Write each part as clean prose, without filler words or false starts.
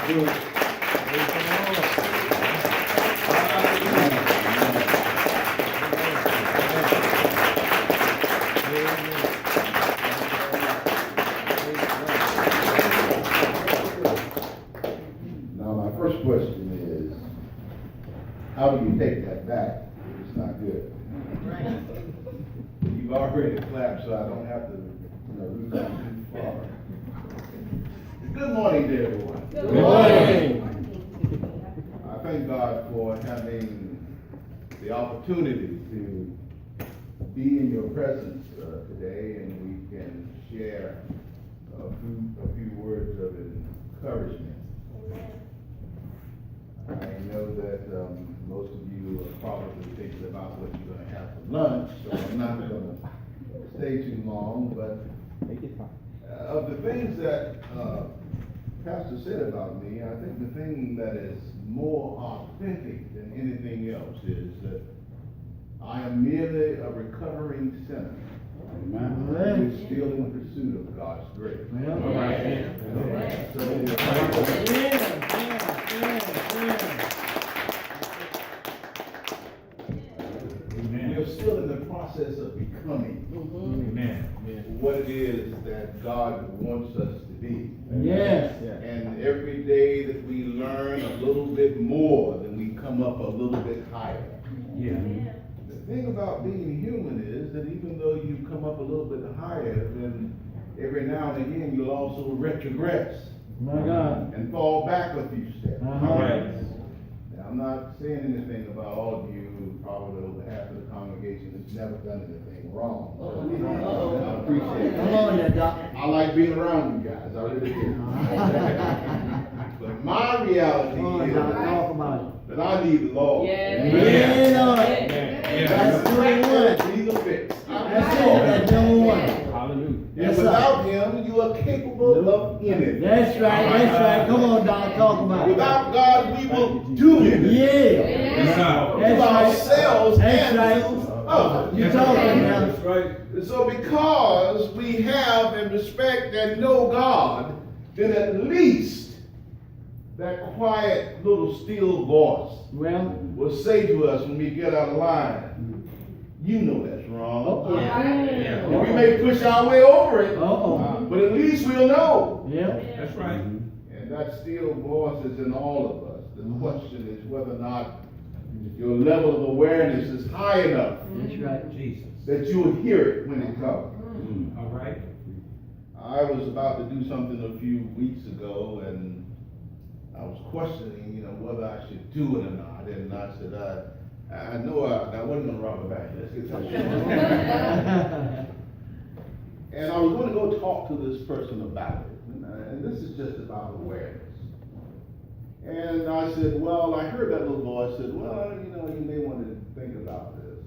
Now, my first question is, how do you take that back if it's not good? You've already clapped, so I don't have to, reach out too far. Good morning to everyone. Good morning. I thank God for having the opportunity to be in your presence today, and we can share a few words of encouragement. I know that most of you are probably thinking about what you're going to have for lunch, so I'm not going to stay too long, but of the things that Pastor said about me, I think the thing that is more authentic than anything else is that I am merely a recovering sinner. Who is still in pursuit of God's grace. We're still in the process of becoming what it is that God wants us to be. Yes. And every day that we learn a little bit more, then we come up a little bit higher. The thing about being human is that even though you come up a little bit higher, then every now and again you'll also retrogress. My God. And fall back a few steps. Right. Now, I'm not saying anything about all of you, probably over half of the congregation that's never done anything wrong. So, I appreciate it. Come on there, Doc. I like being around you guys, I really do. But my reality Come on, is Doc. Talk about it. that I need the Lord. Yeah, Lord. That's number one. He's a fix. That's it. That's number one. Hallelujah. And Yes, sir. without him, you are capable of anything. That's right. That's right. Come on, Doc. Talk about it. Without God, we will do anything. Yeah. That's To That's right. ourselves That's and right. to others. You talking now? That's right. And so because we have and respect and know God, then at least that quiet little still voice Well, will say to us when we get out of line, you know that's wrong. And we may push our way over it, but at least we'll know. Yeah. That's right. And that still voice is in all of us. The question is whether or not your level of awareness is high enough That's right. Jesus. that you will hear it when it comes. All right. I was about to do something a few weeks ago, and I was questioning, whether I should do it or not. And I said, I know I wasn't going to rob a bank. Let's get something. And I was going to go talk to this person about it. And this is just about awareness. And I said, well, I heard that little voice said, well, you may want to think about this.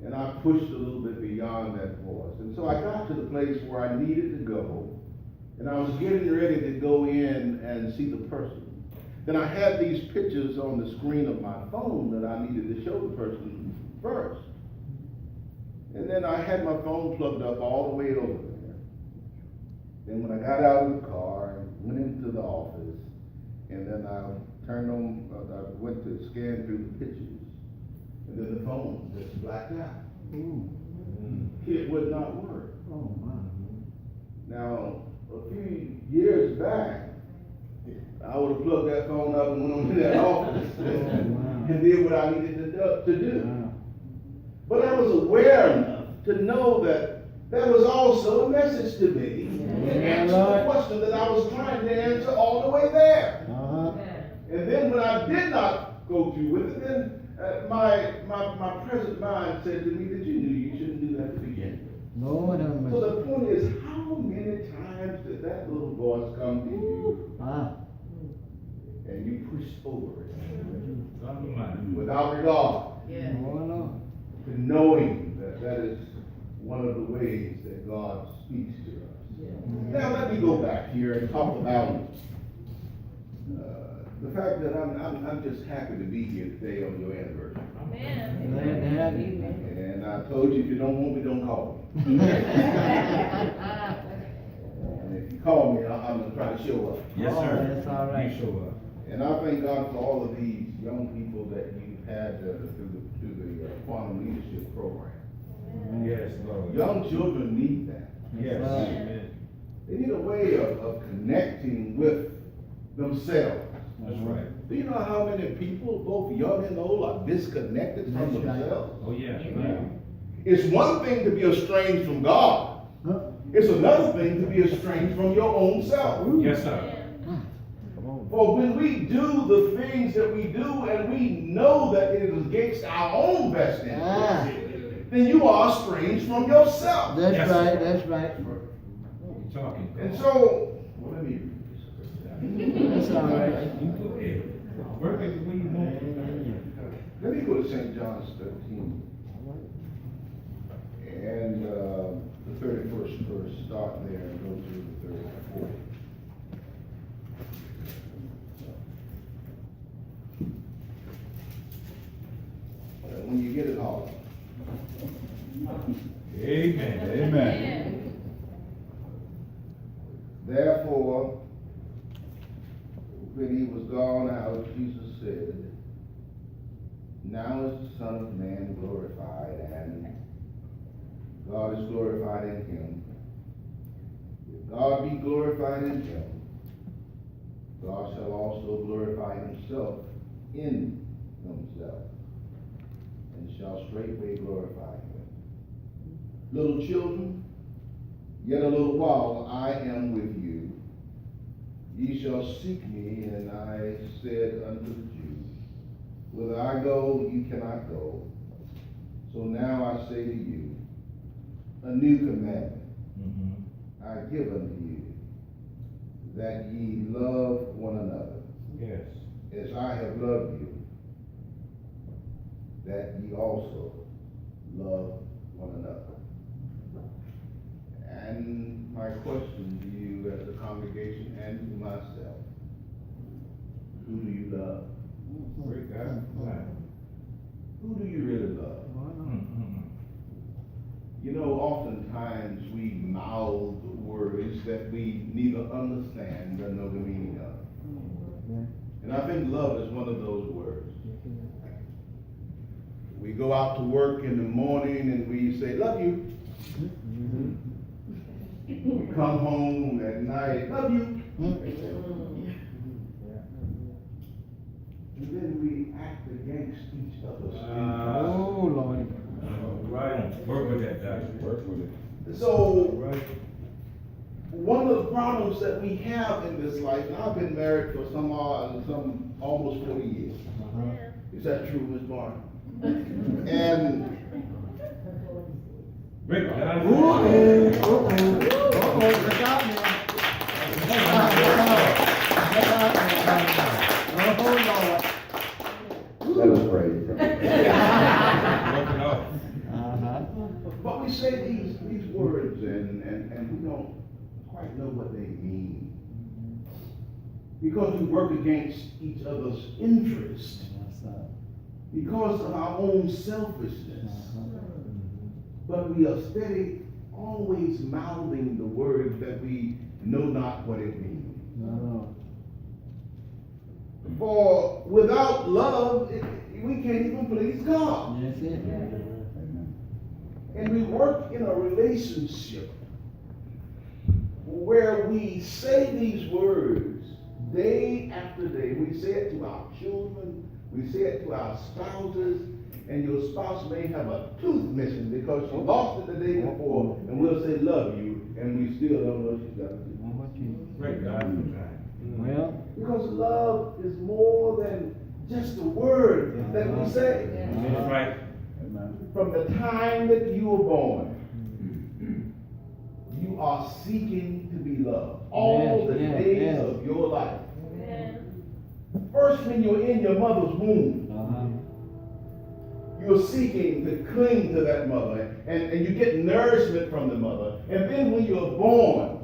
And I pushed a little bit beyond that voice. And so I got to the place where I needed to go. And I was getting ready to go in and see the person. Then I had these pictures on the screen of my phone that I needed to show the person first. And then I had my phone plugged up all the way over there. Then when I got out of the car and went into the office, and then I turned on, I went to scan through the pictures, and then the phone just blacked out. It would not work. Oh, my. Now, a few years back, I would have plugged that phone up and went on to that office and did what I needed to do. But I was aware enough to know that that was also a message to me and answer the question that I was trying to answer all the way there. And then when I did not go through with it, then my present mind said to me that you knew you shouldn't do that to begin with. Lord have mercy. So the point is, how many times did that little voice come to you and you pushed over it without regard to knowing that that is one of the ways that God speaks to us? Now let me go back here and talk about the fact that I'm just happy to be here today on your anniversary. Glad to have you. And I told you, if you don't want me, don't call me. And if you call me, I'm gonna try to show up. Yes, Oh, sir. that's all right. You show up. And I thank God for all of these young people that you've had through the Quantum Leadership Program. Yes, Lord. Young children need that. Yes. Amen. They need a way of connecting with themselves. That's right. Do you know how many people, both young and old, are disconnected from That's right. themselves? Oh, yeah. It's one thing to be estranged from God. Huh? It's another thing to be estranged from your own self. Yes, sir. Come on. For when we do the things that we do and we know that it is against our own best Ah. interest, then you are estranged from yourself. That's Yes, right, sir. that's right. You're talking. And so, well, let me. That's all right. You go ahead. Work it the way you want. Let me go to St. John's 13 and the 31st verse. Start there and go to the 34th. When you get it all. Amen. Amen. Therefore, when he was gone out, Jesus said, now is the Son of Man glorified, and God is glorified in him. If God be glorified in him, God shall also glorify himself in himself, and shall straightway glorify him. Little children, yet a little while I am with you. Ye shall seek me, and I said unto the Jews, whither I go, ye cannot go. So now I say to you, a new commandment I give unto you, that ye love one another, Yes. as I have loved you, that ye also love one another. And my question to you as a congregation and to myself, who do you love? Great God. Wow. Who do you really love? You know, oftentimes we mouth words that we neither understand nor know the meaning of. And I think love is one of those words. We go out to work in the morning and we say, love you. We come home at night, love you. And then we act against each other's interests. Oh, Lord. Right. Work with that, Doctor. Work with it. So, Right. one of the problems that we have in this life, and I've been married for some almost 40 years. Is that true, Ms. Barnes? And Great God. Look out now. let us pray. Work it out. But we say these words and we don't quite know what they mean. Because we work against each other's interest. Because of our own selfishness. But we are steady, always mouthing the words that we know not what it means. No. For without love, we can't even please God. That's it. And we work in a relationship where we say these words day after day. We say it to our children, we say it to our spouses, and your spouse may have a tooth missing because she lost it the day before, and we'll say love you, and we still don't know she's got a tooth. Great God. Well, Because love is more than just a word that we say. That's right. From the time that you were born, you are seeking to be loved all the days of your life. First, when you're in your mother's womb, you're seeking to cling to that mother, and you get nourishment from the mother. And then when you're born,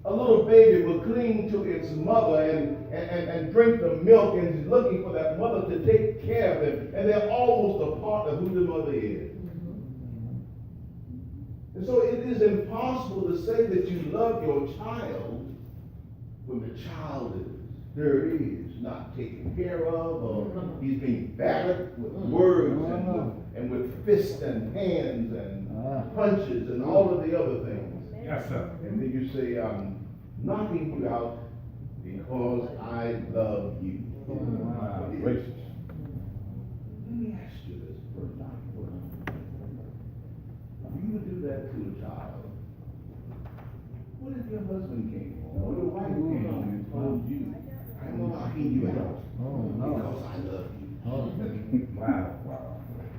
a little baby will cling to its mother and drink the milk and is looking for that mother to take care of them. And they're almost a part of who the mother is. And so it is impossible to say that you love your child dirty, is not taken care of, or he's being battered with words and with fists and hands and punches and all of the other things. Yes, sir. And then you say, I'm knocking you out because I love you. Wow. Racist. Let me ask you this first. If you would do that to a child, what if your husband came home or your wife came home and told you, I'm knocking you out because I love you? Wow.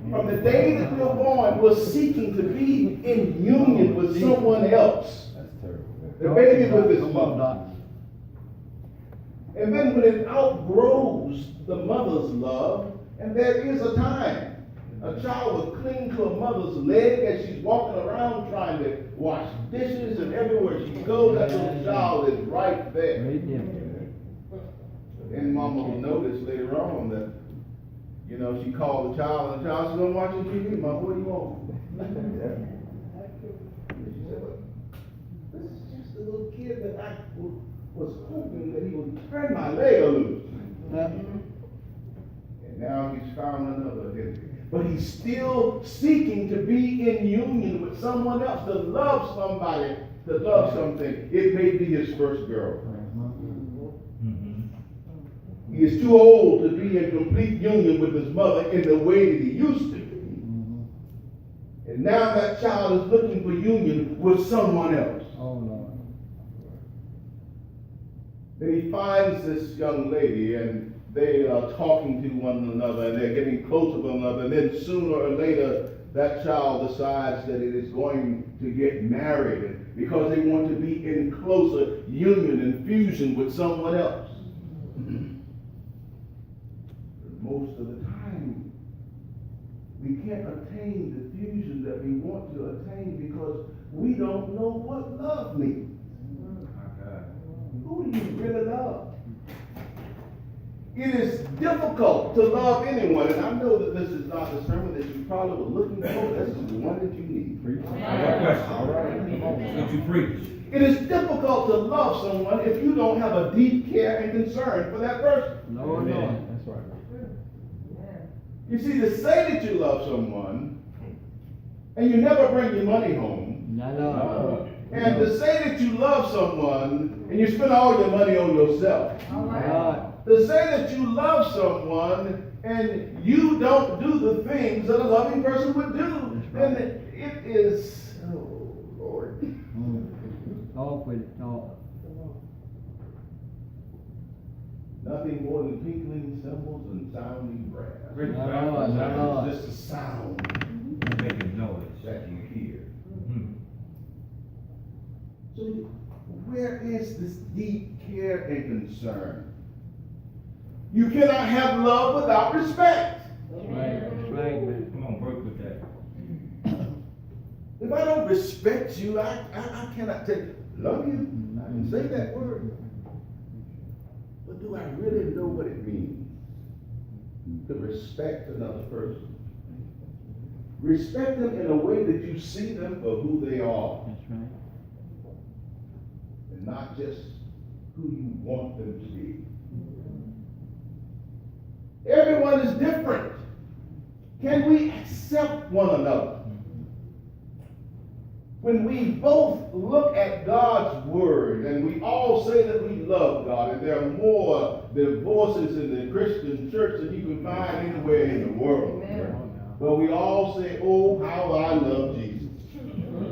From the day that you're born, we're seeking to be in union with someone else. That's terrible. The baby with his mother. And then when it outgrows the mother's love, and there is a time, a child will cling to a mother's leg as she's walking around trying to wash dishes, and everywhere she goes, that little child is right there. And mama will notice later on that, you know, she called the child, and the child said, I'm watching TV, Mom, what do you want? And she said, well, this is just a little kid that I was hoping that he would turn my leg loose. And now he's found another identity. But he's still seeking to be in union with someone else, to love somebody, to love something. It may be his first girlfriend. He is too old to be in complete union with his mother in the way that he used to be. And now that child is looking for union with someone else. Oh, Lord. Then he finds this young lady, and they are talking to one another, and they're getting close to one another, and then sooner or later, that child decides that it is going to get married because they want to be in closer union and fusion with someone else. Most of the time, we can't attain the fusion that we want to attain because we don't know what love means. Who do you really love? It is difficult to love anyone, and I know that this is not the sermon that you probably were looking for. This is the one that you need. All right. What you preach? It is difficult to love someone if you don't have a deep care and concern for that person. No, no. That's right. You see, to say that you love someone and you never bring your money home, No. and to say that you love someone and you spend all your money on yourself, to say that you love someone and you don't do the things that a loving person would do, then it is, oh Lord. Talk with it, talk. Nothing more than tinkling cymbals and sounding brass. No. It's just a sound Making noise. that you hear. Mhm. So where is this deep care and concern? You cannot have love without respect. That's right, man. Come on, work with that. If I don't respect you, I cannot love you. I can say that word. But do I really know what it means to respect another person? Respect them in a way that you see them for who they are, That's right. and not just who you want them to be. Everyone is different. Can we accept one another? When we both look at God's word and we all say that we love God, and there are more divorces in the Christian church than you can find anywhere in the world. But we all say, oh, how I love Jesus.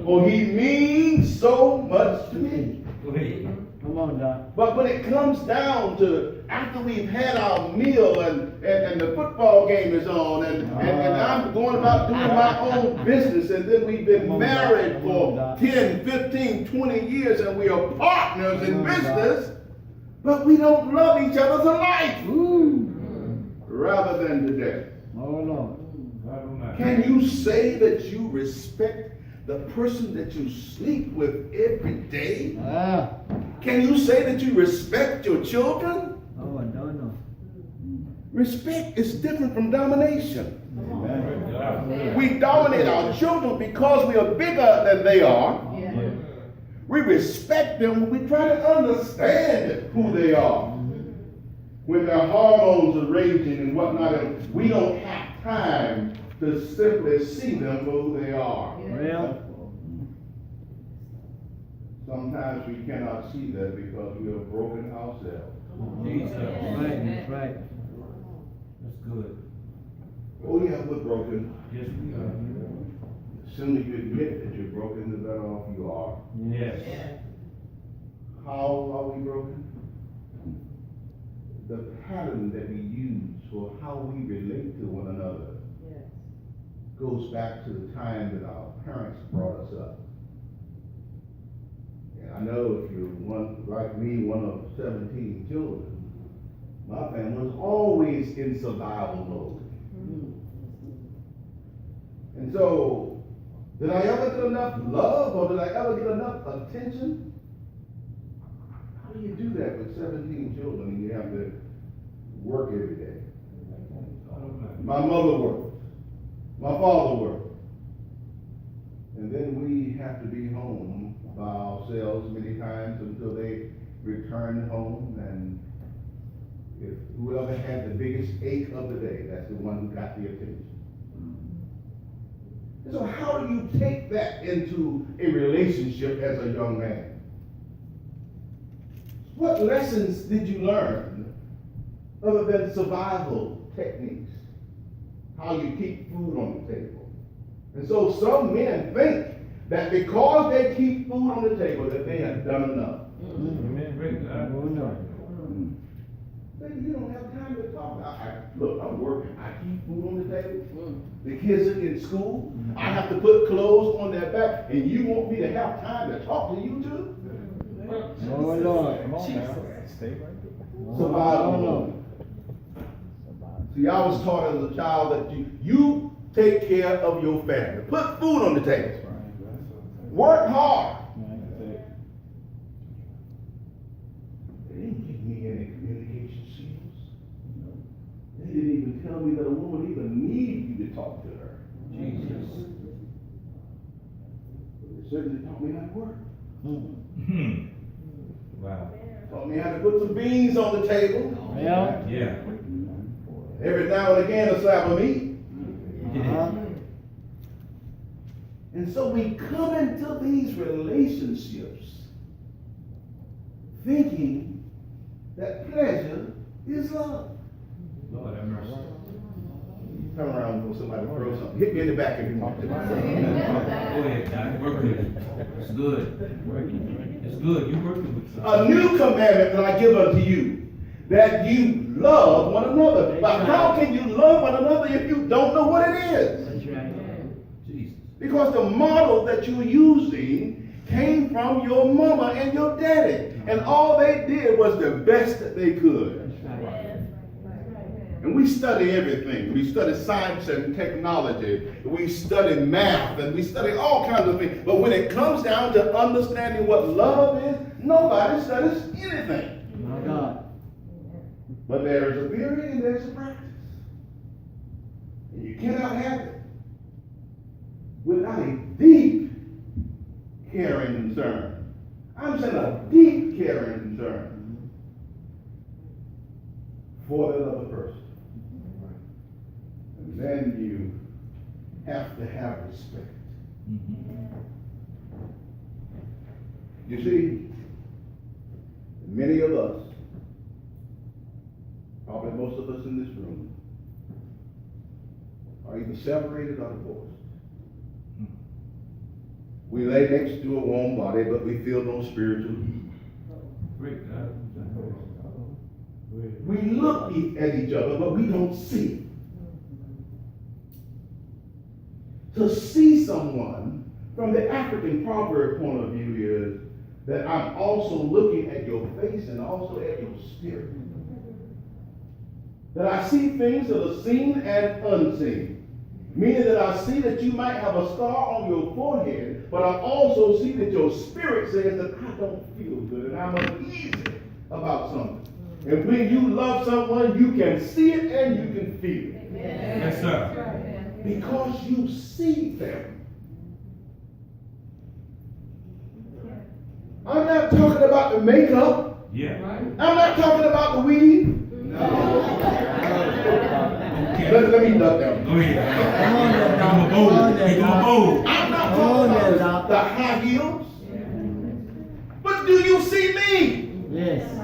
For he means so much to me. Go ahead. Come on, Doc. But when it comes down to after we've had our meal and the football game is on and I'm going about doing my own business, and then we've been married for 10, 15, 20 years and we are partners in business, but we don't love each other to life rather than to death. Oh, Lord. Can you say that you respect the person that you sleep with every day? Can you say that you respect your children? Oh, I don't know. Respect is different from domination. Amen. We dominate our children because we are bigger than they are. We respect them when we try to understand who they are. when their hormones are raging and whatnot, and we don't have time to simply see them for who they are. Well, Sometimes we cannot see that because we are broken ourselves. Jesus. right, that's right. That's good. Oh yeah, we're broken. Yes, we are. The sooner you admit that you're broken, the better off you are. Yes. How are we broken? The pattern that we use for how we relate to one another goes back to the time that our parents brought us up. And I know if you're one, like me, one of 17 children, my family was always in survival mode. And so, did I ever get enough love or did I ever get enough attention? How do you do that with 17 children and you have to work every day? My mother worked. My father worked. And then we have to be home by ourselves many times until they return home, and if whoever had the biggest ache of the day, that's the one who got the attention. And so how do you take that into a relationship as a young man? What lessons did you learn other than survival techniques? How you keep food on the table. And so some men think that because they keep food on the table that they have done enough. Amen. Great God. Oh, no. You don't have time to talk. Look, I'm working. I keep food on the table. The kids are in school. I have to put clothes on their back, and you want me to have time to talk to you too? Oh, Lord. Come on now. Stay right there. Survival. no. See, I was taught as a child that you take care of your family. Put food on the table. Work hard. They didn't give me any communication skills. They didn't even tell me that a woman even needs you to talk to her. Jesus. They certainly taught me how to work. Wow. Taught me how to put some beans on the table. Yeah. Yeah. Every now and again, a slab of meat. Uh-huh. And so we come into these relationships thinking that pleasure is love. Lord have mercy. Turn around and somebody throw something. Hit me in the back if you want to. Go ahead, God. Work with it. It's good. It's good. You working with it. A new commandment that I give unto you, that you love one another. But how can you love one another if you don't know what it is? That's right. Jesus. Because the model that you're using came from your mama and your daddy. And all they did was the best that they could. And we study everything. We study science and technology. We study math and we study all kinds of things. But when it comes down to understanding what love is, nobody studies anything. My God. But there is a theory and there's a practice. And you cannot have it without a deep care and concern. I'm saying a deep care and concern for that other person. And then you have to have respect. You see, many of us, probably most of us in this room, are either separated or divorced. We lay next to a warm body, but we feel no spiritual heat. Great God. We look at each other, but we don't see. To see someone from the African proverb point of view is that I'm also looking at your face and also at your spirit. That I see things that are seen and unseen. Meaning that I see that you might have a scar on your forehead, but I also see that your spirit says that I don't feel good and I'm uneasy about something. And when you love someone, you can see it and you can feel it. Yes, sir. Because you see them. I'm not talking about the makeup. Yeah. I'm not talking about the weed. No. Let me duck down. Go ahead. Come on there, Give him a Doc. Come on bowl. there, Give him a Doc. bowl. I'm not Come on talking there, about Doc. the high heels. But do you see me? Yes.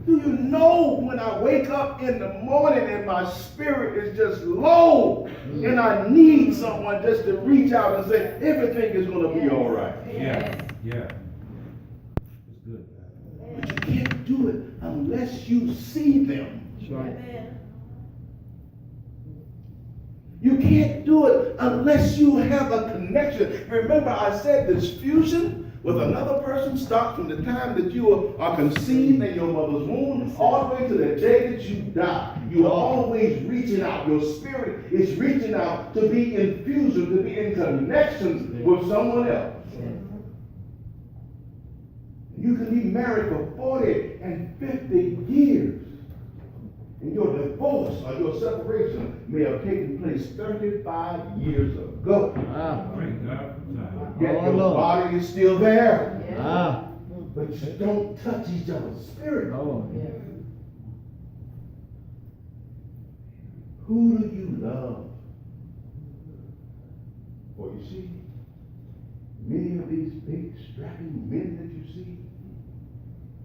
Do you know when I wake up in the morning and my spirit is just low and I need someone just to reach out and say, everything is going to be all right. Yeah, yeah. It's good. But you can't do it unless you see them. That's right. You can't do it unless you have a connection. Remember, I said this fusion with another person starts from the time that you are conceived in your mother's womb all the way to the day that you die. You are always reaching out. Your spirit is reaching out to be in fusion, to be in connection with someone else. You can be married for 40 and 50 years. And your divorce or your separation may have taken place 35 years ago. Ah. Praise God. Yet Oh, your Lord. body is still there. Ah. But you don't touch each other's spirit. Oh. Who do you love? Well, you see, many of these big strapping men that you see,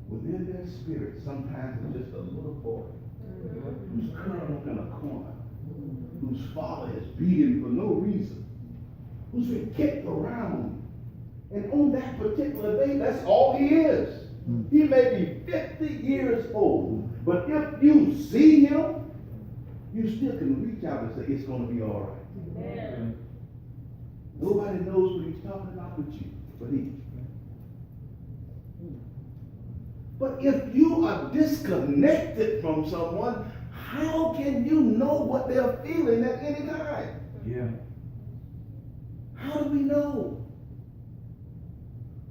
within their spirit, sometimes it's just a little boy who's curled up in a corner, whose father has beat him for no reason, who's been kicked around. And on that particular day, that's all he is. He may be 50 years old, but if you see him, you still can reach out and say, it's going to be all right. Amen. Nobody knows what he's talking about with you, but he. But if you are disconnected from someone, how can you know what they're feeling at any time? Yeah. How do we know?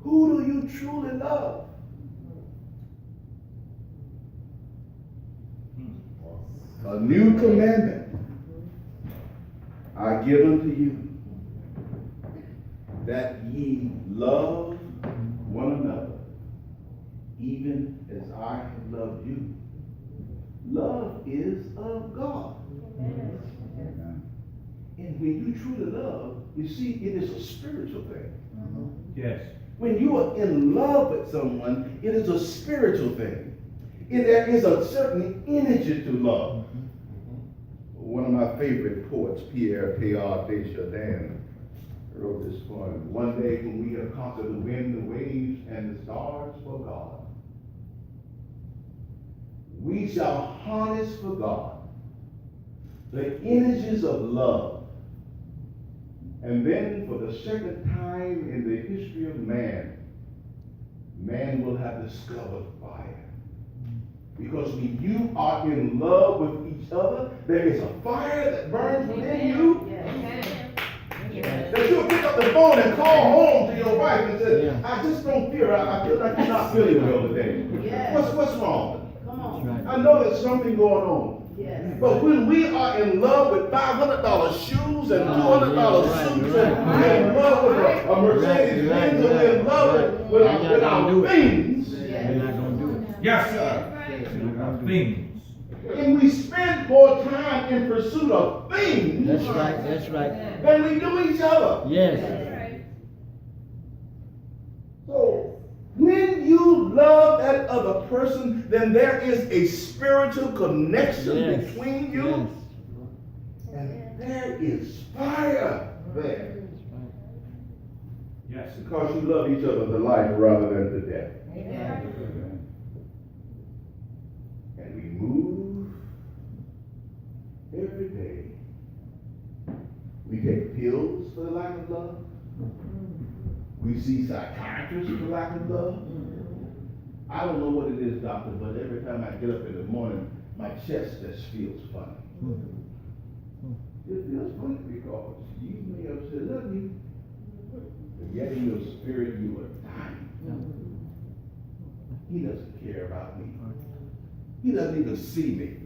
Who do you truly love? A new commandment I give unto you, that ye love one another, even as I have loved you. Love is of God. And when you truly love, you see, it is a spiritual thing. Yes. When you are in love with someone, it is a spiritual thing. There is a certain energy to love. One of my favorite poets, Pierre Teilhard de Chardin, wrote this poem. One day when we have conquered the wind, the waves, and the stars for God, we shall harness for God the energies of love. And then for the second time in the history of man, man will have discovered fire. Because when you are in love with each other, there is a fire that burns within you. That you'll pick up the phone and call home to your wife and say, I just don't feel right. I feel like you're not feeling well today. What's wrong? I know there's something going on. But when we are in love with $500 shoes and $200 suits, and we're in love with a Mercedes Benz, and we're in love with our things, We're not going to do it. Yes, sir. Things. and we spend more time in pursuit of things That's right. That's right. than we do each other. Yes. So when you love that other person, then there is a spiritual connection Yes. between you, and there is fire there. Yes. Because you love each other to life rather than to death. And we move every day. We take pills for the lack of love. We see psychiatrists for lack of love. I don't know what it is, doctor, but every time I get up in the morning, my chest just feels funny. It feels funny because you may have said, love you, but yet in your spirit you are dying. He doesn't care about me. He doesn't even see me.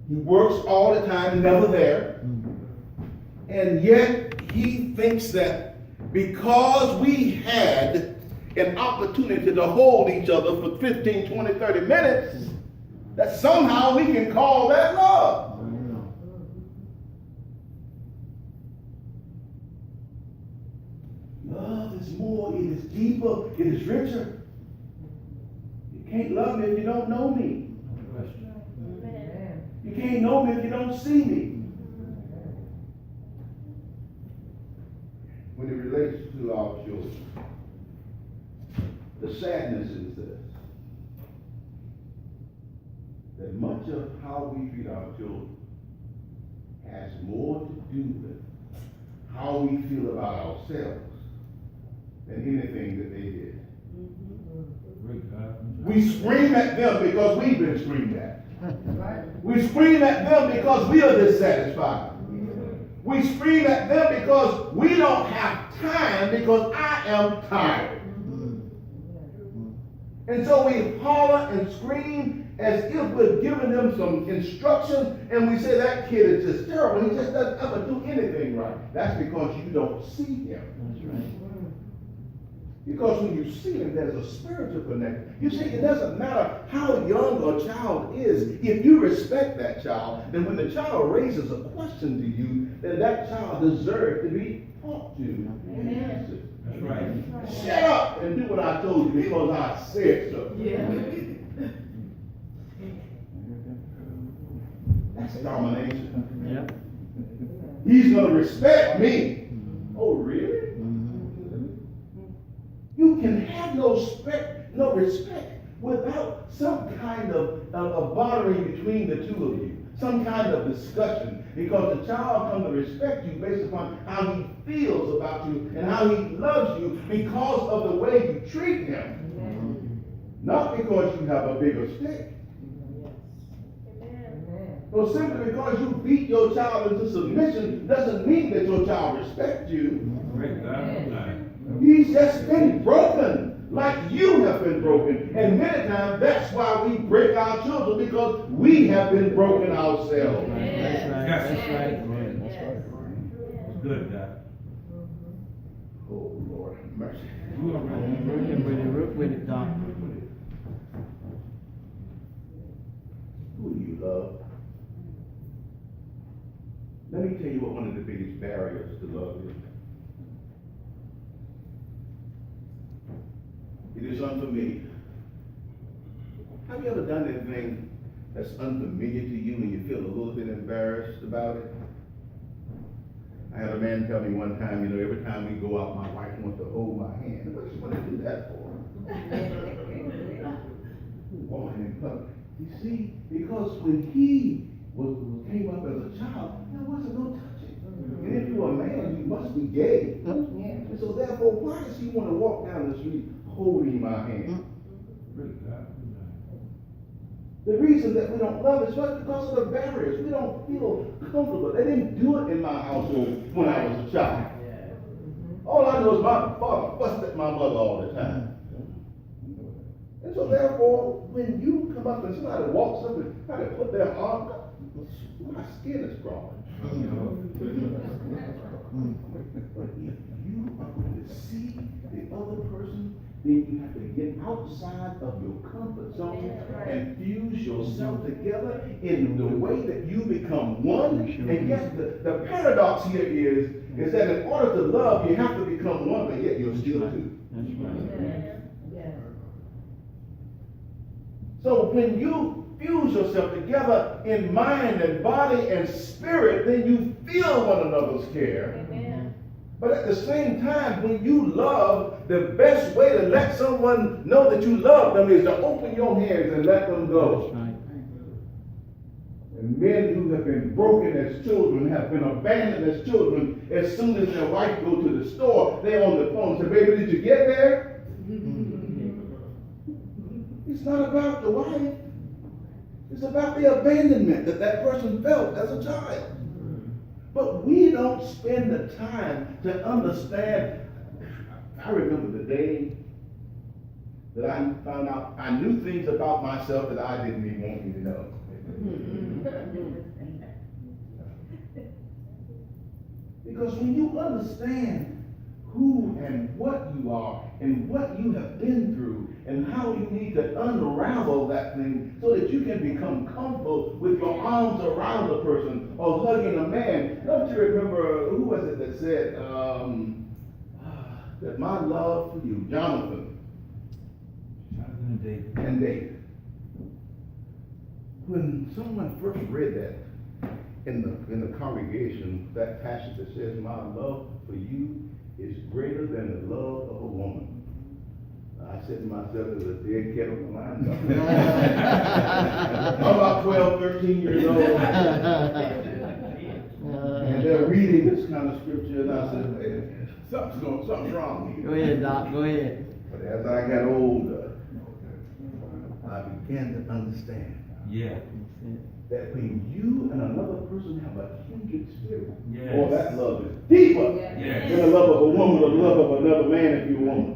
He works all the time, never there. And yet he thinks that because we had an opportunity to hold each other for 15, 20, 30 minutes, that somehow we can call that love. Love is more, it is deeper, it is richer. You can't love me if you don't know me. You can't know me if you don't see me. When it relates to our children, the sadness is this, that much of how we treat our children has more to do with how we feel about ourselves than anything that they did. We scream at them because we've been screamed at. We scream at them because we are dissatisfied. We scream at them because we don't have time because I am tired. And so we holler and scream as if we're giving them some instructions, and we say that kid is just terrible. He just doesn't ever do anything right. That's because you don't see him. That's right. Because when you see him, there's a spiritual connection. You see, it doesn't matter how young a child is. If you respect that child, then when the child raises a question to you, then that child deserves to be talked to and answered. That's right. Shut up and do what I told you because I said so. That's domination. Yep. He's going to respect me. Oh, really? You can have no respect without some kind of bartering between the two of you, some kind of discussion, because the child comes to respect you based upon how he feels about you and how he loves you because of the way you treat him, not because you have a bigger stick. So simply because you beat your child into submission doesn't mean that your child respects you. He's just been broken like you have been broken. And many times that's why we break our children, because we have been broken ourselves. That's right. That's right. That's right. Good, God. Oh, Lord have mercy. Work with it, Doc. Who do you love? Let me tell you what one of the biggest barriers to love is. It is unfamiliar. Have you ever done anything that's unfamiliar to you and you feel a little bit embarrassed about it? I had a man tell me one time, every time we go out, my wife wants to hold my hand. What do you want to do that for? Walking in public. You see, because when he came up as a child, there wasn't no touching. And if you're a man, you must be gay. And so therefore, why does he want to walk down the street holding my hand? The reason that we don't love is because of the barriers. We don't feel comfortable. They didn't do it in my household when I was a child. All I know is my father fussed at my mother all the time. And so therefore, when you come up and somebody walks up and try to put their arm up, my skin is crawling. But if you are going to see the other person, then you have to get outside of your comfort zone and fuse yourself together in the way that you become one. And yet the paradox here is that in order to love, you have to become one, but yet you're still two. That's right. So when you fuse yourself together in mind and body and spirit, then you feel one another's care. But at the same time, when you love, the best way to let someone know that you love them is to open your hands and let them go. That's right. And men who have been broken as children, have been abandoned as children, as soon as their wife goes to the store, they're on the phone and say, baby, did you get there? It's not about the wife. It's about the abandonment that person felt as a child. But we don't spend the time to understand. I remember the day that I found out I knew things about myself that I didn't even want you to know. Because when you understand who and what you are and what you have been through and and how you need to unravel that thing so that you can become comfortable with your arms around a person or hugging a man. Don't you remember, who was it that said that my love for you, Jonathan and David. When someone first read that in the congregation, that passage that says, my love for you is greater than the love of a woman, I said to myself, there's a dead cat on the line. I'm about 12, 13 years old. And they're reading this kind of scripture, and I said, man, something's wrong here. Go ahead, Doc, go ahead. But as I got older, I began to understand that when you and another person have a kindred spirit, oh, that love is deeper than the love of a woman or the love of another man if you're a woman.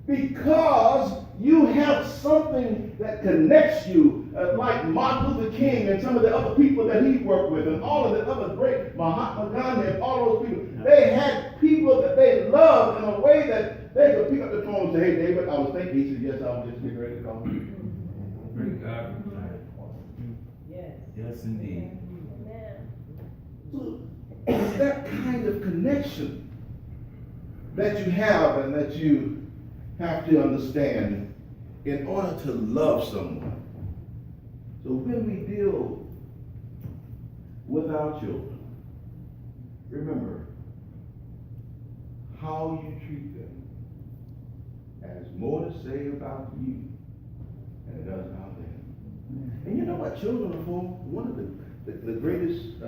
Because you have something that connects you, like Martin Luther King and some of the other people that he worked with, and all of the other great, Mahatma Gandhi and all those people. They had people that they loved in a way that they could pick up the phone and say, hey, David, I was thinking. He said, yes, I was just getting ready to call you. Great God. Yes, indeed. So it's that kind of connection that you have and that you have to understand in order to love someone. So when we deal with our children, remember, how you treat them has more to say about you than it does about them. And you know what children are for? One of the greatest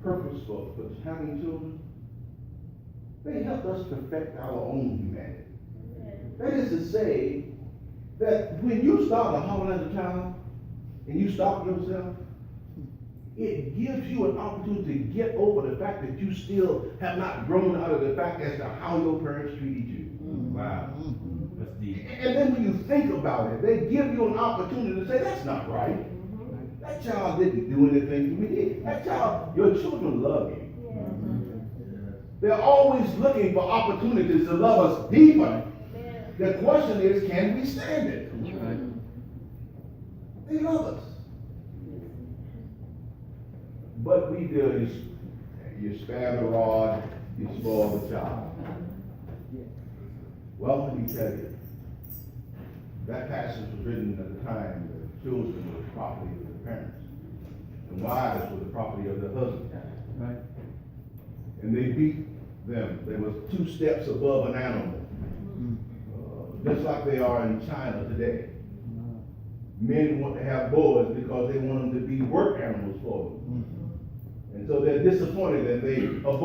purpose for having children, they help us perfect our own humanity. That is to say, that when you start to holler as a child, and you stop yourself, it gives you an opportunity to get over the fact that you still have not grown out of the fact as to how your parents treated you. Wow. That's deep. And then when you think about it, they give you an opportunity to say, that's not right. That child didn't do anything to me. That child, your children love you. They're always looking for opportunities to love us deeper. The question is, can we stand it? That's right. They love us. But we do, you spare the rod, you spoil the child. Well, let me tell you, that passage was written at the time that children were the property of their parents, and wives were the property of their husbands. Right. And they beat them. They were 2 steps above an animal, just like they are in China today. Men want to have boys because they want them to be work animals for them. And so they're disappointed and they avoid